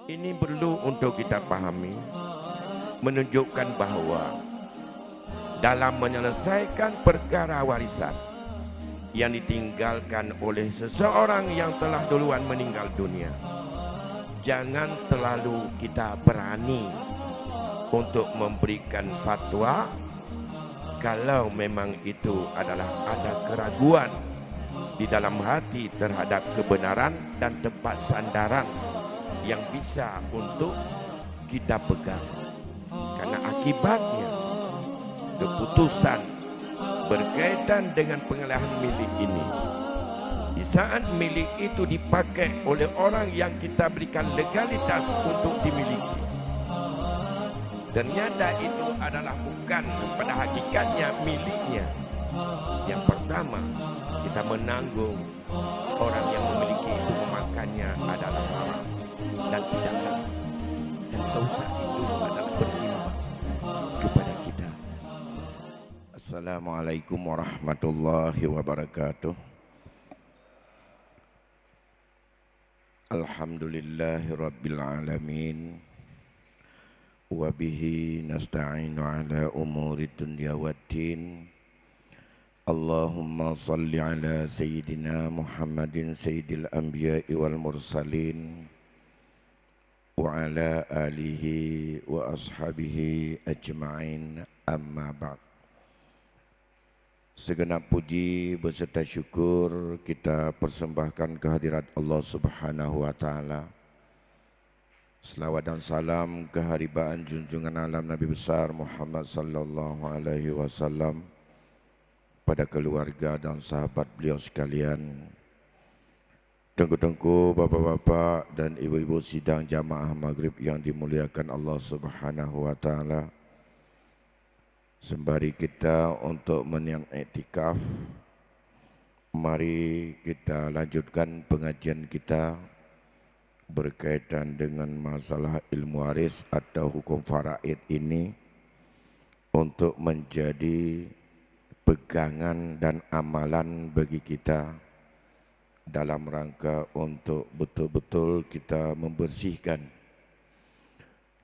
Ini perlu untuk kita pahami, menunjukkan bahawa dalam menyelesaikan perkara warisan yang ditinggalkan oleh seseorang yang telah duluan meninggal dunia, jangan terlalu kita berani untuk memberikan fatwa kalau memang itu adalah ada keraguan di dalam hati terhadap kebenaran dan tempat sandaran yang bisa untuk kita pegang. Karena akibatnya keputusan berkaitan dengan pengalihan milik ini, di saat milik itu dipakai oleh orang yang kita berikan legalitas untuk dimiliki, ternyata itu adalah bukan pada hakikatnya miliknya. Yang pertama, kita menanggung orang yang memiliki itu memakannya adalah haram dan tidak halal, dan dosa itu adalah berimbas kepada kita. Assalamualaikum warahmatullahi wabarakatuh. Alhamdulillahi rabbil alamin. Wabihi nasta'inu ala umuri dunya waddin. Allahumma salli ala sayyidina Muhammadin sayyidil anbiya'i wal mursalin wa ala alihi wa ashabihi ajma'in, amma ba'd. Segenap puji beserta syukur kita persembahkan kehadirat Allah Subhanahu wa taala. Selawat dan salam keharibaan junjungan alam Nabi besar Muhammad sallallahu alaihi wasallam pada keluarga dan sahabat beliau sekalian. Tengku-tengku, bapak-bapak dan ibu-ibu sidang jamaah maghrib yang dimuliakan Allah Subhanahu wa taala. Sembari kita untuk meniang iktikaf, mari kita lanjutkan pengajian kita berkaitan dengan masalah ilmu waris atau hukum faraid ini untuk menjadi pegangan dan amalan bagi kita dalam rangka untuk betul-betul kita membersihkan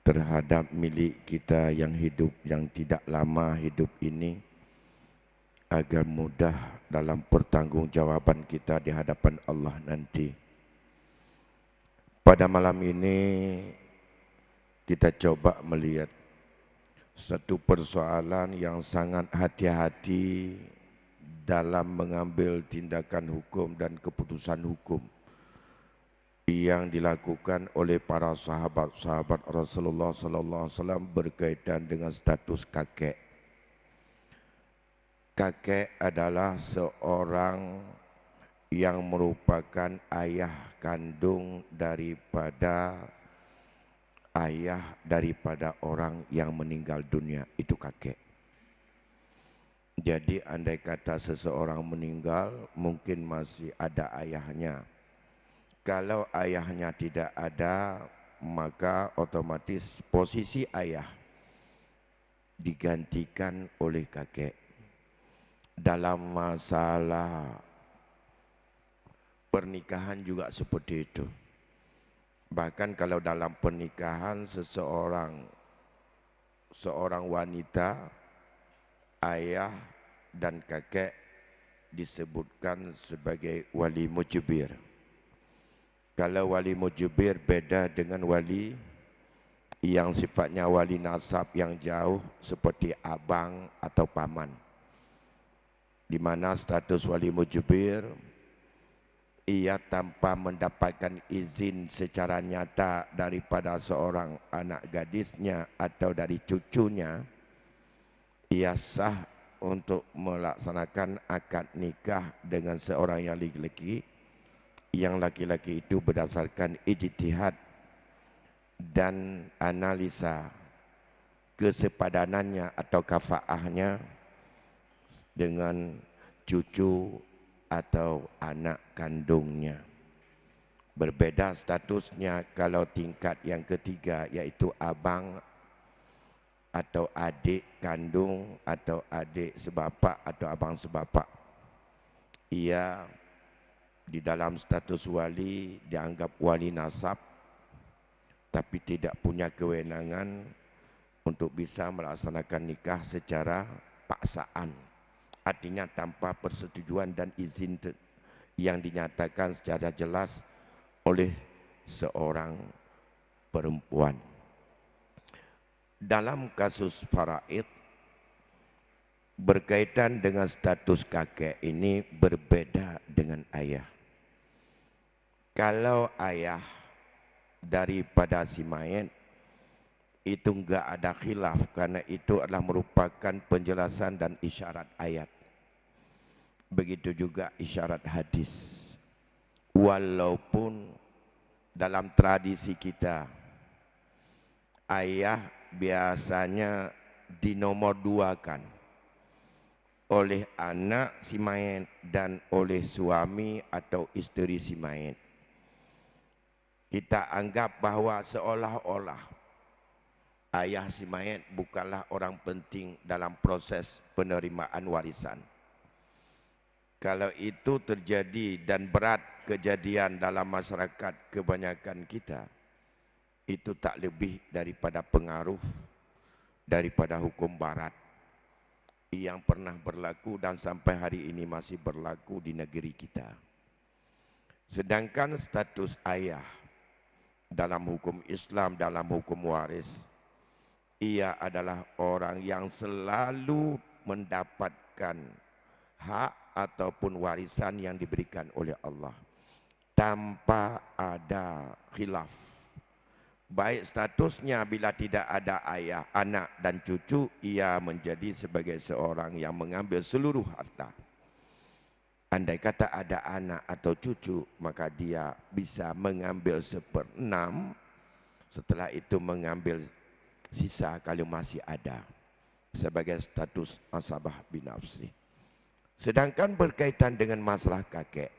terhadap milik kita yang hidup, yang tidak lama hidup ini, agar mudah dalam pertanggungjawaban kita di hadapan Allah nanti. Pada malam ini kita coba melihat satu persoalan yang sangat hati-hati dalam mengambil tindakan hukum dan keputusan hukum yang dilakukan oleh para sahabat-sahabat Rasulullah sallallahu alaihi wasallam berkaitan dengan status kakek. Kakek adalah seorang yang merupakan ayah kandung daripada orang yang meninggal dunia, itu kakek. Jadi andai kata seseorang meninggal, mungkin masih ada ayahnya. Kalau ayahnya tidak ada, maka otomatis posisi ayah digantikan oleh kakek. Dalam masalah pernikahan juga seperti itu. Bahkan kalau dalam pernikahan seorang wanita, ayah dan kakek disebutkan sebagai wali mujbir. Kalau wali mujbir beda dengan wali yang sifatnya wali nasab yang jauh seperti abang atau paman, di mana status wali mujbir ia tanpa mendapatkan izin secara nyata daripada seorang anak gadisnya atau dari cucunya, ia sah untuk melaksanakan akad nikah dengan seorang yang laki-laki, yang laki-laki itu berdasarkan ijtihad dan analisa kesepadanannya atau kafaahnya dengan cucu atau anak kandungnya. Berbeda statusnya kalau tingkat yang ketiga, yaitu abang atau adik kandung atau adik sebapak atau abang sebapak. Ia di dalam status wali dianggap wali nasab, tapi tidak punya kewenangan untuk bisa melaksanakan nikah secara paksaan. Artinya tanpa persetujuan dan izin yang dinyatakan secara jelas oleh seorang perempuan. Dalam kasus faraid, berkaitan dengan status kakek ini berbeda dengan ayah. Kalau ayah daripada si mayat itu enggak ada khilaf, karena itu adalah merupakan penjelasan dan isyarat ayat. Begitu juga isyarat hadis. Walaupun dalam tradisi kita ayah biasanya dinomorduakan oleh anak si mayat dan oleh suami atau isteri si mayat. Kita anggap bahwa seolah-olah ayah si mayat bukanlah orang penting dalam proses penerimaan warisan. Kalau itu terjadi dan berat kejadian dalam masyarakat kebanyakan kita, itu tak lebih daripada pengaruh daripada hukum barat yang pernah berlaku dan sampai hari ini masih berlaku di negeri kita. Sedangkan status ayah dalam hukum Islam, dalam hukum waris, ia adalah orang yang selalu mendapatkan hak ataupun warisan yang diberikan oleh Allah tanpa ada khilaf. Baik statusnya bila tidak ada ayah, anak dan cucu, ia menjadi sebagai seorang yang mengambil seluruh harta. Andai kata ada anak atau cucu, maka dia bisa mengambil 1/6, setelah itu mengambil sisa kalau masih ada, sebagai status asabah binafsi. Sedangkan berkaitan dengan masalah kakek,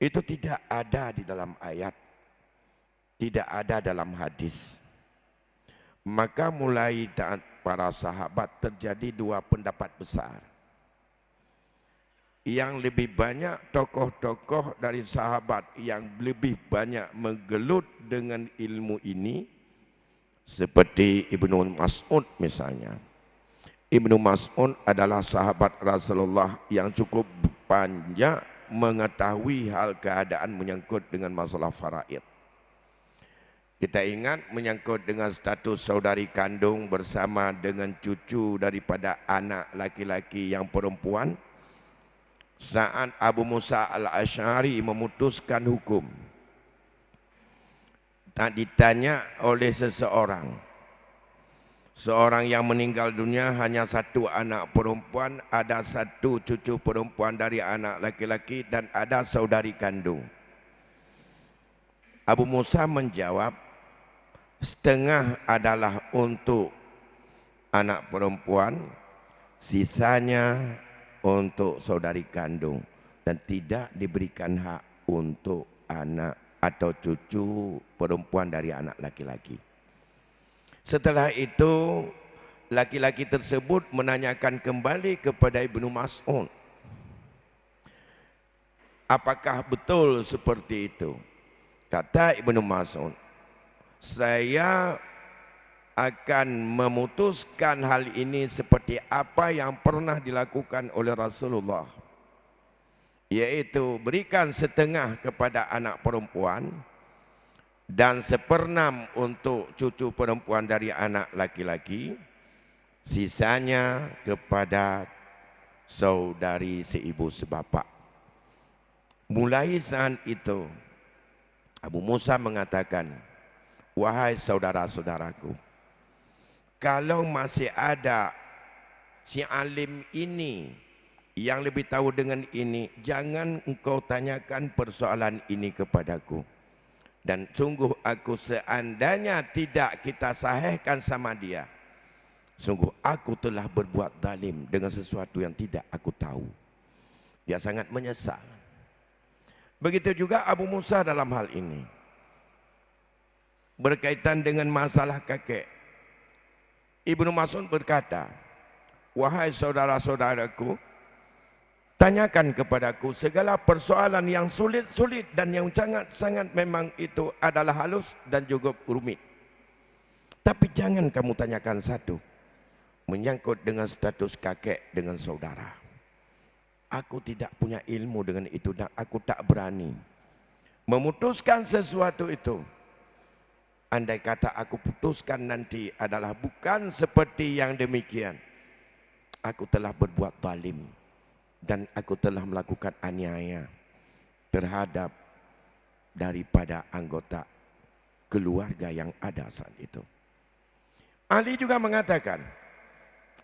itu tidak ada di dalam ayat, tidak ada dalam hadis. Maka mulai para sahabat terjadi dua pendapat besar. Yang lebih banyak tokoh-tokoh dari sahabat yang lebih banyak menggelut dengan ilmu ini, seperti Ibnu Mas'ud misalnya. Ibnu Mas'ud adalah sahabat Rasulullah yang cukup banyak mengetahui hal keadaan menyangkut dengan masalah faraid. Kita ingat menyangkut dengan status saudari kandung bersama dengan cucu daripada anak laki-laki yang perempuan. Saat Abu Musa al-Asy'ari memutuskan hukum, tak ditanya oleh seorang yang meninggal dunia hanya satu anak perempuan, ada satu cucu perempuan dari anak laki-laki dan ada saudari kandung. Abu Musa menjawab, setengah adalah untuk anak perempuan, sisanya untuk saudari kandung, dan tidak diberikan hak untuk anak atau cucu perempuan dari anak laki-laki. Setelah itu laki-laki tersebut menanyakan kembali kepada Ibnu Mas'ud, apakah betul seperti itu? Kata Ibnu Mas'ud, saya akan memutuskan hal ini seperti apa yang pernah dilakukan oleh Rasulullah, yaitu berikan setengah kepada anak perempuan dan 1/6 untuk cucu perempuan dari anak laki-laki, sisanya kepada saudari seibu sebapak. Mulai saat itu Abu Musa mengatakan, wahai saudara-saudaraku, kalau masih ada si alim ini yang lebih tahu dengan ini, jangan engkau tanyakan persoalan ini kepadaku. Dan sungguh aku seandainya tidak kita sahihkan sama dia, sungguh aku telah berbuat zalim dengan sesuatu yang tidak aku tahu. Dia sangat menyesal. Begitu juga Abu Musa dalam hal ini. Berkaitan dengan masalah kakek, Ibnu Mas'ud berkata, wahai saudara-saudaraku, tanyakan kepadaku segala persoalan yang sulit-sulit dan yang sangat-sangat memang itu adalah halus dan juga rumit. Tapi jangan kamu tanyakan satu, menyangkut dengan status kakek dengan saudara. Aku tidak punya ilmu dengan itu dan aku tak berani memutuskan sesuatu itu. Andai kata aku putuskan nanti adalah bukan seperti yang demikian, aku telah berbuat zalim dan aku telah melakukan aniaya terhadap daripada anggota keluarga yang ada saat itu. Ali juga mengatakan,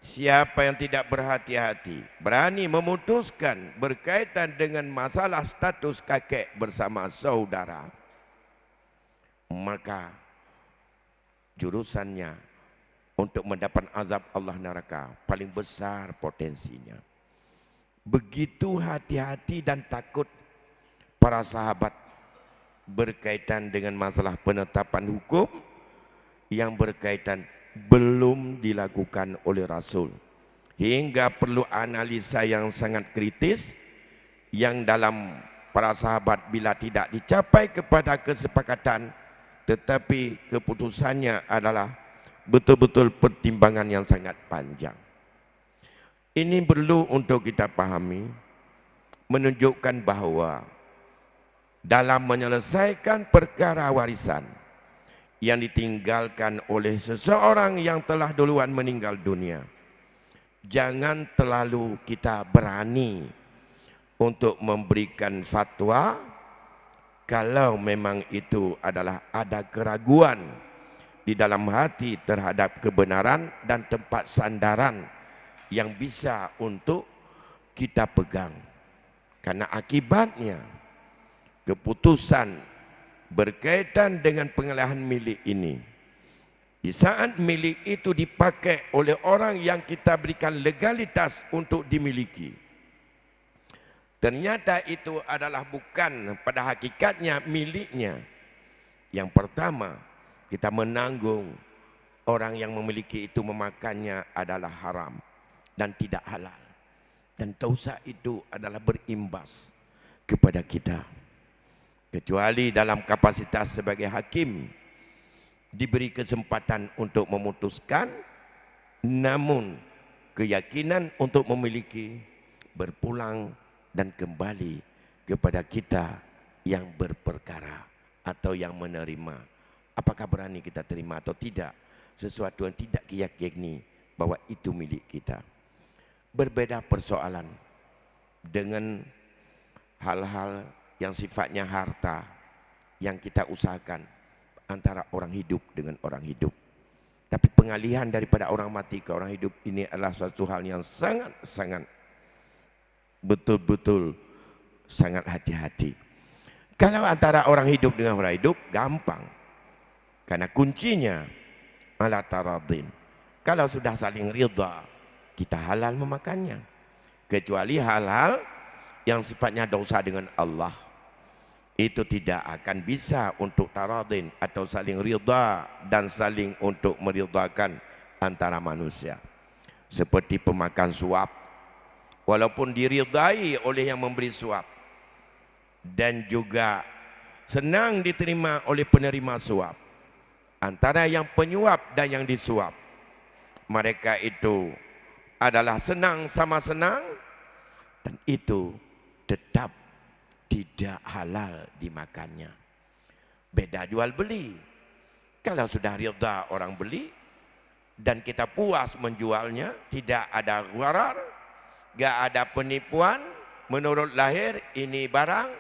siapa yang tidak berhati-hati, berani memutuskan berkaitan dengan masalah status kakek bersama saudara, maka jurusannya untuk mendapat azab Allah neraka paling besar potensinya. Begitu hati-hati dan takut para sahabat berkaitan dengan masalah penetapan hukum yang berkaitan belum dilakukan oleh Rasul, hingga perlu analisa yang sangat kritis yang dalam para sahabat bila tidak dicapai kepada kesepakatan, tetapi keputusannya adalah betul-betul pertimbangan yang sangat panjang. Ini perlu untuk kita pahami, menunjukkan bahawa dalam menyelesaikan perkara warisan yang ditinggalkan oleh seseorang yang telah duluan meninggal dunia, jangan terlalu kita berani untuk memberikan fatwa kalau memang itu adalah ada keraguan di dalam hati terhadap kebenaran dan tempat sandaran yang bisa untuk kita pegang. Karena akibatnya keputusan berkaitan dengan pengalihan milik ini, di saat milik itu dipakai oleh orang yang kita berikan legalitas untuk dimiliki, ternyata itu adalah bukan pada hakikatnya miliknya. Yang pertama, kita menanggung orang yang memiliki itu memakannya adalah haram dan tidak halal, dan dosa itu adalah berimbas kepada kita. Kecuali dalam kapasitas sebagai hakim diberi kesempatan untuk memutuskan, namun keyakinan untuk memiliki berpulang dan kembali kepada kita yang berperkara atau yang menerima. Apakah berani kita terima atau tidak sesuatu yang tidak kita yakini bahwa itu milik kita. Berbeda persoalan dengan hal-hal yang sifatnya harta yang kita usahakan antara orang hidup dengan orang hidup. Tapi pengalihan daripada orang mati ke orang hidup ini adalah suatu hal yang sangat-sangat betul-betul sangat hati-hati. Kalau antara orang hidup dengan orang hidup gampang, karena kuncinya ala taradin. Kalau sudah saling ridha, kita halal memakannya. Kecuali hal-hal yang sifatnya dosa dengan Allah, itu tidak akan bisa untuk taradin atau saling ridha dan saling untuk meridhakan antara manusia. Seperti pemakan suap, walaupun diridai oleh yang memberi suap dan juga senang diterima oleh penerima suap, antara yang penyuap dan yang disuap, mereka itu adalah senang sama senang, dan itu tetap tidak halal dimakannya. Beda jual beli. Kalau sudah ridha orang beli dan kita puas menjualnya, tidak ada gharar, gak ada penipuan, menurut lahir ini barang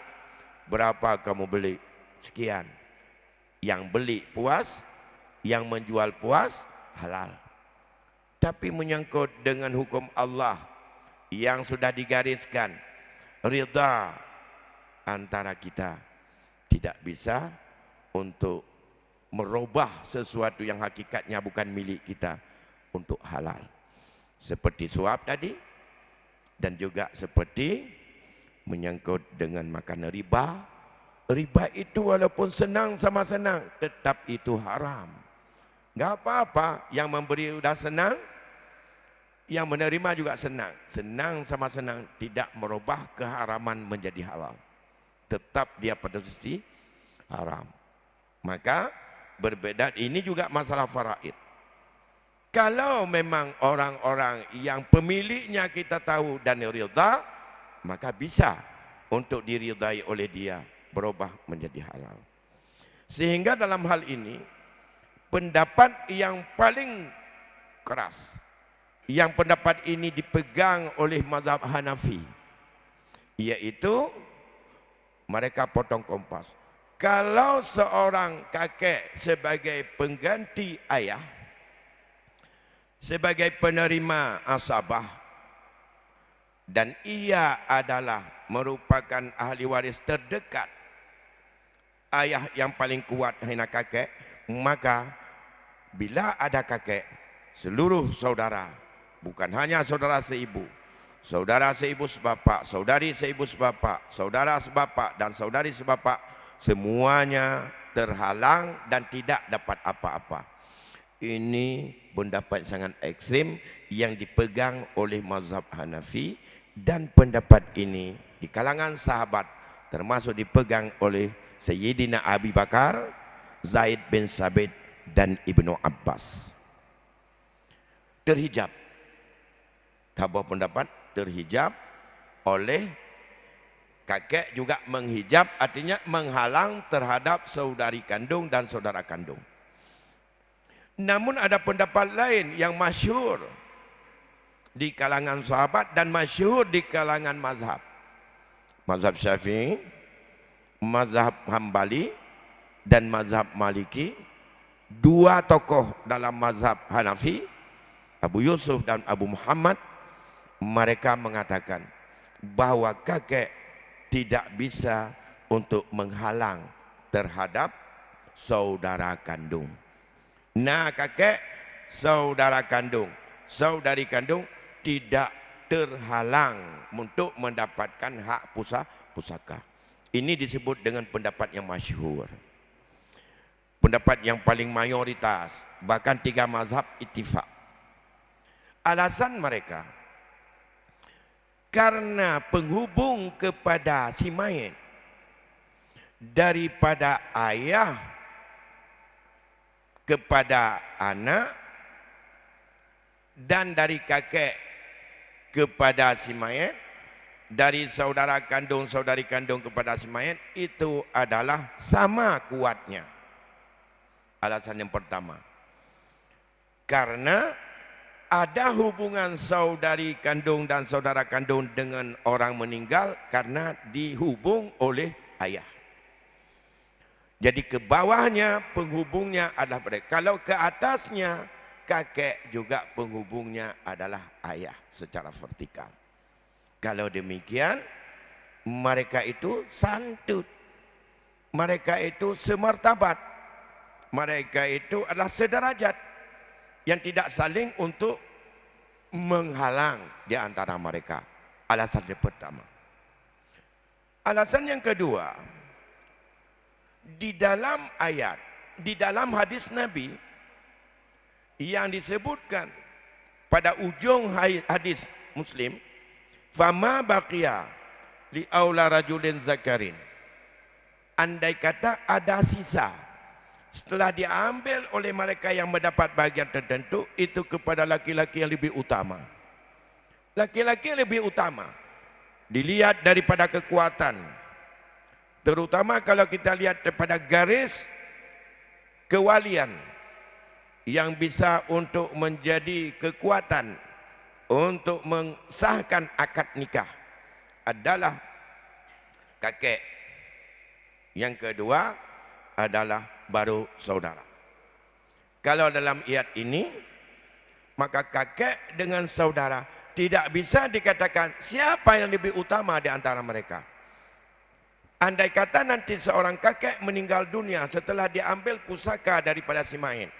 berapa kamu beli? Sekian. Yang beli puas, yang menjual puas, halal. Tapi menyangkut dengan hukum Allah yang sudah digariskan, ridha antara kita, tidak bisa untuk merubah sesuatu yang hakikatnya bukan milik kita untuk halal. Seperti suap tadi, dan juga seperti menyangkut dengan makan riba. Riba itu walaupun senang sama senang, tetap itu haram. Enggak apa-apa, yang memberi sudah senang, Yang menerima juga senang. Senang sama senang tidak merubah keharaman menjadi halal. Tetap dia pada sisi haram. Maka berbeda, ini juga masalah faraid. Kalau memang orang-orang yang pemiliknya kita tahu dan ridha, maka bisa untuk diridai oleh dia berubah menjadi halal. Sehingga dalam hal ini pendapat yang paling keras, yang pendapat ini dipegang oleh mazhab Hanafi, yaitu mereka potong kompas. Kalau seorang kakek sebagai pengganti ayah, sebagai penerima asabah, dan ia adalah merupakan ahli waris terdekat ayah yang paling kuat hina kakek, maka bila ada kakek, seluruh saudara, bukan hanya saudara seibu, saudara seibu sebapak, saudari seibu sebapak, saudara sebapak dan saudari sebapak, semuanya terhalang dan tidak dapat apa-apa. Ini pendapat sangat ekstrim yang dipegang oleh mazhab Hanafi, dan pendapat ini di kalangan sahabat termasuk dipegang oleh Sayyidina Abi Bakar, Zaid bin Sabit dan Ibnu Abbas. Terhijab, sebuah pendapat terhijab oleh kakek juga menghijab, artinya menghalang terhadap saudari kandung dan saudara kandung. Namun ada pendapat lain yang masyhur di kalangan sahabat dan masyhur di kalangan mazhab. Mazhab Syafi'i, mazhab Hambali dan mazhab Maliki. Dua tokoh dalam mazhab Hanafi, Abu Yusuf dan Abu Muhammad, mereka mengatakan bahwa kakek tidak bisa untuk menghalang terhadap saudara kandung. Nah, kakek, saudara kandung, saudari kandung tidak terhalang untuk mendapatkan hak pusaka. Ini disebut dengan pendapat yang masyhur, pendapat yang paling mayoritas, bahkan 3 mazhab ittifaq. Alasan mereka, karena penghubung kepada si mayit daripada ayah kepada anak dan dari kakek kepada si mayit, dari saudara kandung saudari kandung kepada si mayit, itu adalah sama kuatnya. Alasan yang pertama, karena ada hubungan saudari kandung dan saudara kandung dengan orang meninggal karena dihubung oleh ayah. Jadi ke bawahnya penghubungnya adalah mereka. Kalau ke atasnya kakek juga penghubungnya adalah ayah secara vertikal. Kalau demikian mereka itu santut, mereka itu semartabat, mereka itu adalah sederajat, yang tidak saling untuk menghalang di antara mereka. Alasan yang pertama. Alasan yang kedua, di dalam ayat, di dalam hadis Nabi yang disebutkan pada ujung hadis Muslim, fama baqiya li aula rajulin zakarin, andai kata ada sisa setelah diambil oleh mereka yang mendapat bagian tertentu, itu kepada laki-laki yang lebih utama. Laki-laki yang lebih utama dilihat daripada kekuatan, terutama kalau kita lihat daripada garis kewalian yang bisa untuk menjadi kekuatan untuk mensahkan akad nikah adalah kakek. Yang kedua adalah baru saudara. Kalau dalam ayat ini, maka kakek dengan saudara tidak bisa dikatakan siapa yang lebih utama di antara mereka. Andai kata nanti seorang kakek meninggal dunia setelah diambil pusaka daripada si mayit,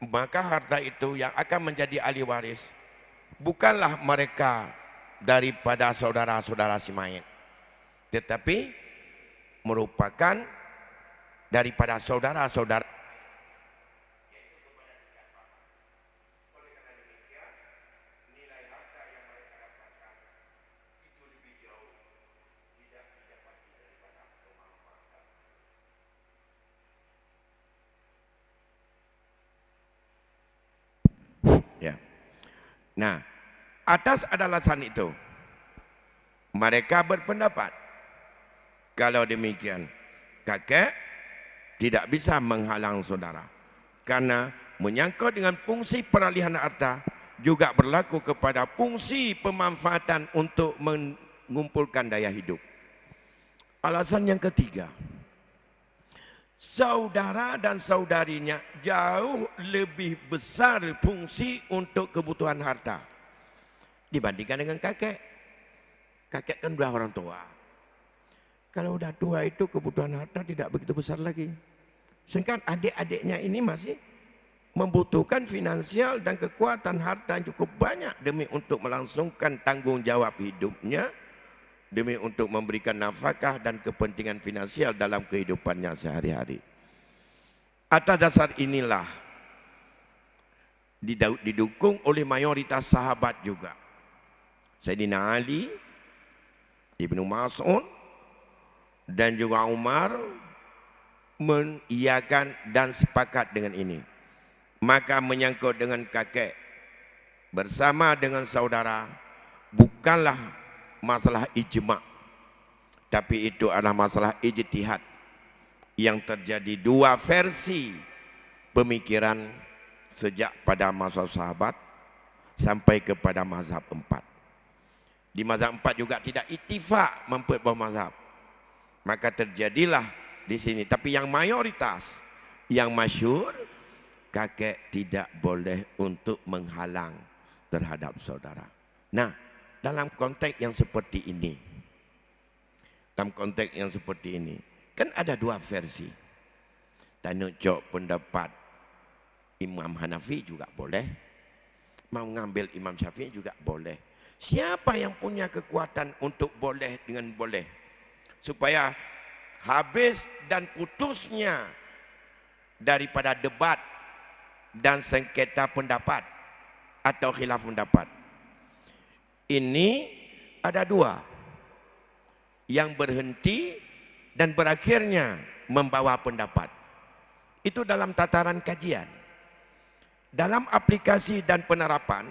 maka harta itu yang akan menjadi ahli waris bukanlah mereka daripada saudara-saudara si mayit, tetapi merupakan daripada saudara-saudara. Ya. Nah, atas alasan itu mereka berpendapat kalau demikian kakek tidak bisa menghalang saudara, karena menyangkut dengan fungsi peralihan harta juga berlaku kepada fungsi pemanfaatan untuk mengumpulkan daya hidup. Alasan yang ketiga, saudara dan saudarinya jauh lebih besar fungsi untuk kebutuhan harta dibandingkan dengan kakek. Kakek kan sudah orang tua. Kalau sudah tua itu kebutuhan harta tidak begitu besar lagi. Sedangkan adik-adiknya ini masih membutuhkan finansial dan kekuatan harta yang cukup banyak demi untuk melangsungkan tanggung jawab hidupnya, demi untuk memberikan nafkah dan kepentingan finansial dalam kehidupannya sehari-hari. Atas dasar inilah didukung oleh mayoritas sahabat juga. Sayyidina Ali, Ibnu Mas'ud dan juga Umar mengiyakan dan sepakat dengan ini. Maka menyangkut dengan kakek bersama dengan saudara bukanlah masalah ijma', tapi itu adalah masalah ijtihad yang terjadi dua versi pemikiran sejak pada masa sahabat sampai kepada mazhab 4. Di mazhab 4 juga tidak ittifaq memperbuah mazhab. Maka terjadilah di sini, tapi yang mayoritas, yang masyhur, kakek tidak boleh untuk menghalang terhadap saudara. Nah, dalam konteks yang seperti ini, kan ada dua versi. Dan cok pendapat Imam Hanafi juga boleh, mau ngambil Imam Syafi'i juga boleh. Siapa yang punya kekuatan untuk boleh dengan boleh, supaya habis dan putusnya daripada debat dan sengketa pendapat atau khilaf pendapat ini ada dua yang berhenti dan berakhirnya membawa pendapat. Itu dalam tataran kajian. Dalam aplikasi dan penerapan,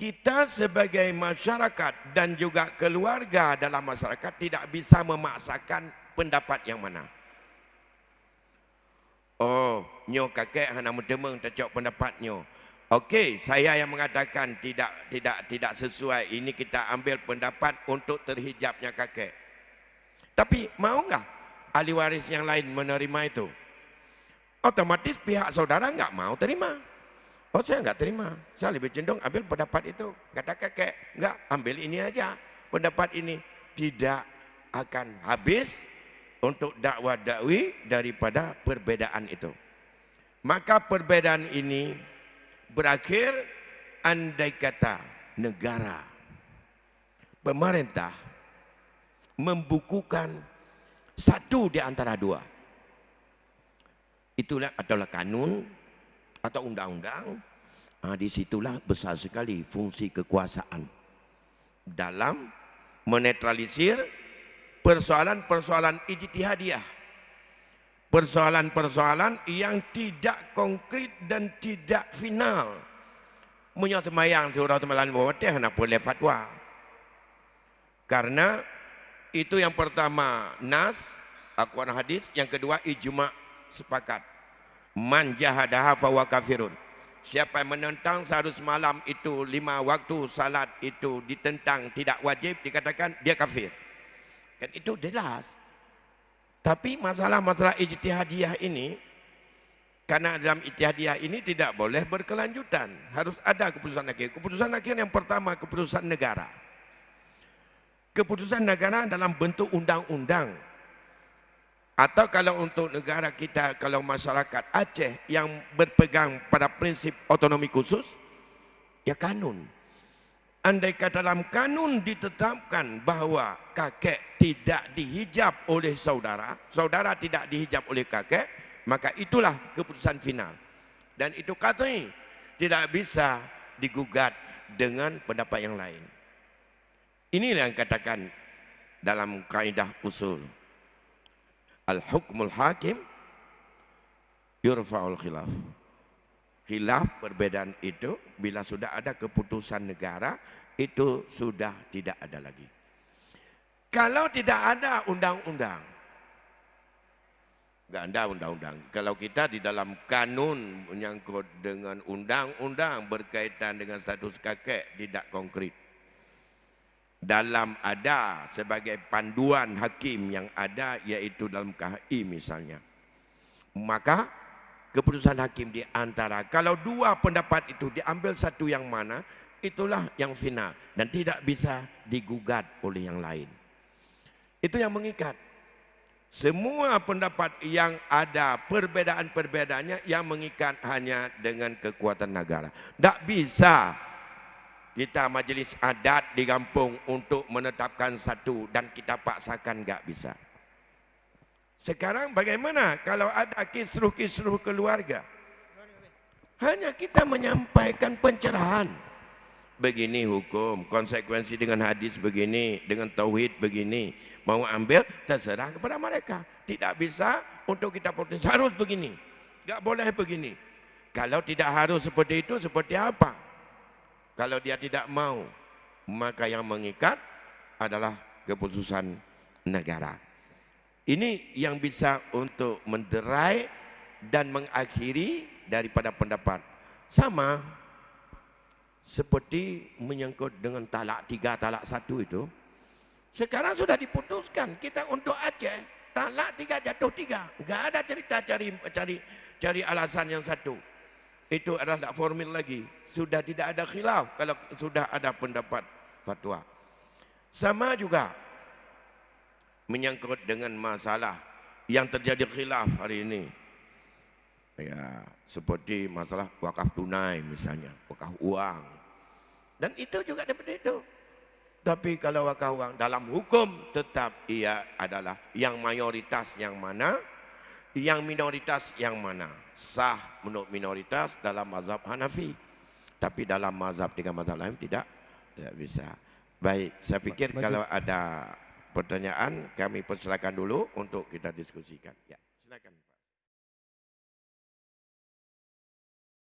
kita sebagai masyarakat dan juga keluarga dalam masyarakat tidak bisa memaksakan pendapat yang mana. Oh, nyo kakek hana mendemeng tercok pendapatnya. Okey, saya yang mengatakan tidak sesuai. Ini kita ambil pendapat untuk terhijabnya kakek. Tapi mau enggak ahli waris yang lain menerima itu? Otomatis pihak saudara enggak mau terima. Oh, saya enggak terima. Saya lebih cenderung ambil pendapat itu. Kata kakek, enggak, ambil ini aja. Pendapat ini tidak akan habis untuk dakwah dakwi daripada perbedaan itu. Maka perbedaan ini berakhir andai kata negara, pemerintah membukukan satu di antara dua. Itulah adalah kanun atau undang-undang. Disitulah besar sekali fungsi kekuasaan dalam menetralisir persoalan-persoalan ijtihadiyah, persoalan-persoalan yang tidak konkret dan tidak final. Menyatakan semayang surah temalan mewatih nak boleh fatwa. Karena itu yang pertama nas, Al-Quran hadis, yang kedua ijma' sepakat. Man jahadaha fahuwa kafirun. Siapa yang menentang seharusnya malam itu 5 waktu salat itu ditentang tidak wajib, dikatakan dia kafir. Kan itu jelas. Tapi masalah-masalah ijtihadiyah ini, karena dalam ijtihadiyah ini tidak boleh berkelanjutan, harus ada keputusan akhir. Keputusan akhir yang pertama keputusan negara. Keputusan negara dalam bentuk undang-undang. Atau kalau untuk negara kita, kalau masyarakat Aceh yang berpegang pada prinsip otonomi khusus, ya kanun. Andai kata dalam kanun ditetapkan bahwa kakek tidak dihijab oleh saudara, saudara tidak dihijab oleh kakek, maka itulah keputusan final. Dan itu katanya tidak bisa digugat dengan pendapat yang lain. Inilah yang katakan dalam kaidah usul. Al-hukmul hakim yurfa'ul khilaf. Khilaf perbedaan itu bila sudah ada keputusan negara itu sudah tidak ada lagi. Kalau tidak ada undang-undang, nggak ada undang-undang. Kalau kita di dalam kanun menyangkut dengan undang-undang berkaitan dengan status kakek tidak konkret. Dalam ada sebagai panduan hakim yang ada yaitu dalam KHI misalnya. Maka keputusan hakim di antara kalau dua pendapat itu diambil satu yang mana itulah yang final dan tidak bisa digugat oleh yang lain. Itu yang mengikat. Semua pendapat yang ada perbedaan-perbedaannya yang mengikat hanya dengan kekuatan negara. Tak bisa kita majlis adat di kampung untuk menetapkan satu dan kita paksakan, tak bisa. Sekarang bagaimana kalau ada kisruh-kisruh keluarga? Hanya kita menyampaikan pencerahan. Begini hukum, konsekuensi dengan hadis begini, dengan tauhid begini. Mau ambil, terserah kepada mereka. Tidak bisa untuk kita protes, harus begini. Tak boleh begini. Kalau tidak harus seperti itu, seperti apa? Kalau dia tidak mau, maka yang mengikat adalah keputusan negara. Ini yang bisa untuk menderai dan mengakhiri daripada pendapat. Sama seperti menyangkut dengan talak 3, talak 1 itu. Sekarang sudah diputuskan kita untuk Aceh talak 3 jatuh 3. Enggak ada cerita cari alasan yang satu. Itu adalah tak formal lagi. Sudah tidak ada khilaf kalau sudah ada pendapat fatwa. Sama juga menyangkut dengan masalah yang terjadi khilaf hari ini. Ya, seperti masalah wakaf tunai misalnya, wakaf uang. Dan itu juga seperti itu. Tapi kalau wakaf uang dalam hukum tetap ia adalah yang mayoritas yang mana, yang minoritas yang mana. Sah menurut minoritas dalam mazhab Hanafi. Tapi dalam mazhab 3 mazhab lain tidak bisa. Baik, saya pikir kalau ada pertanyaan kami persilakan dulu untuk kita diskusikan. Ya, silakan.